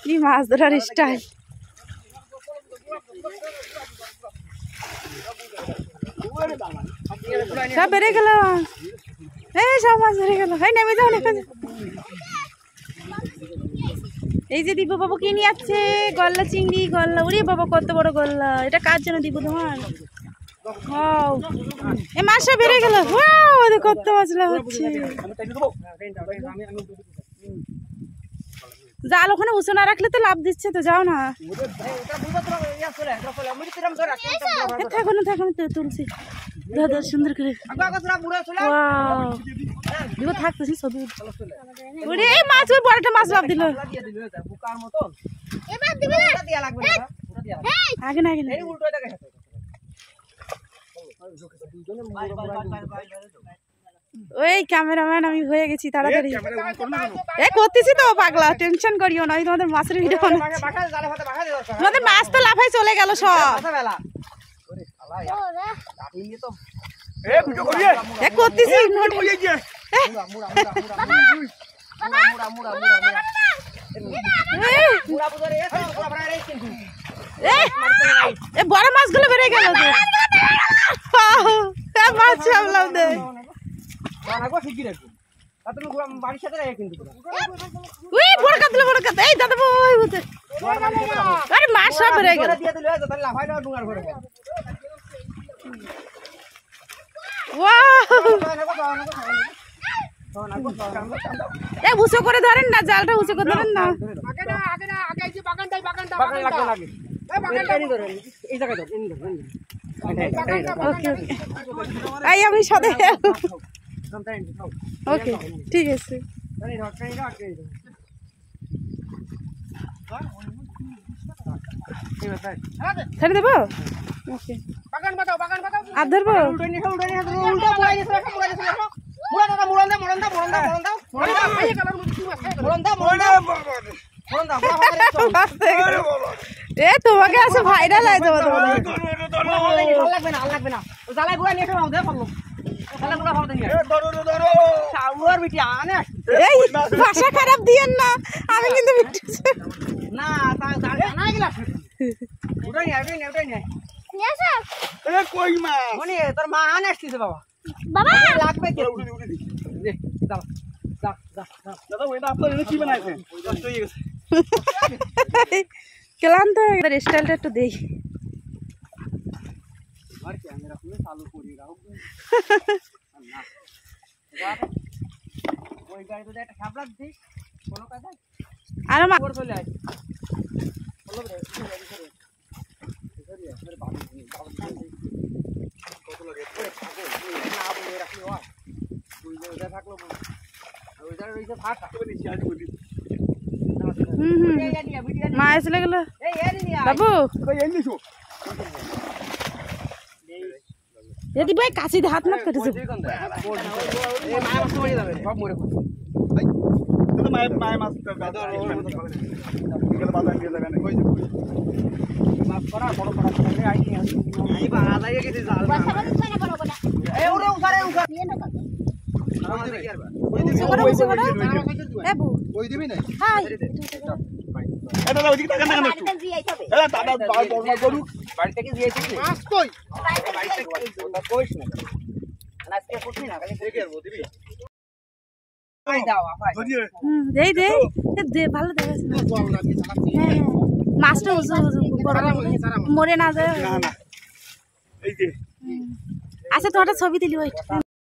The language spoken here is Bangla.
কি মাছ ধরার স্টাইল। সব বেড়ে গেল, এই সব মাছ বেড়ে গেল। এই নেমে যাও, নেমে যাও। এই যে দীপু বাবু কি নিয়ে যাচ্ছে, গলদা চিংড়ি, গলদা। ওরে বাবা কত বড় গলদা! এটা কার জন্য দীপু তোমার? এই মাছটা বেড়ে গেল। কত মাছলা হচ্ছে। জাল ওখানে উঁচু না রাখলে তো লাভ দিচ্ছে তো, যাও না। থাকো না, থাকো, আমি তো তুলছি। দাদা সুন্দর করে থাকতেছি ছবি। ওরে এই মাছ, ওই বড়টা মাছ লাভ দিল। আগে না, আগে না। ওই ক্যামেরাম্যান আমি হয়ে গেছি তাড়াতাড়ি। এ করতেছি তো পাগলা, টেনশন করিও না। আমি তোমাদের মাছের ভিডিও বানাচ্ছি। তোমাদের মাছ তো লাফাই চলে গেল সব। এ করতেছি বড় মাছগুলো বেড়ে গেল। মাছ সামলাম দে। মাছ সব বেড়ে গেল। উঁচু করে ধরেন না, জালটা উঁচু করে ধরেন না। আমি সাথে ওকে, ঠিক আছে। ছেড়ে দেবো, আর ধরবো। এ তোমাকে আছে ভাইরাল হয়ে যাবো। ভাষা খারাপ দিয়েন না, আমি কিন্তু তোর মা আনে আসতেছে বাবা। লাগবে ক্লান্ত স্টাইলটা একটু দেখি। মা চলে গেল বাবু। যদি ভাই কাশি হাত মাত কেটেছে। মাছটা মরে না যায়। আচ্ছা তোমার ছবি দিলি।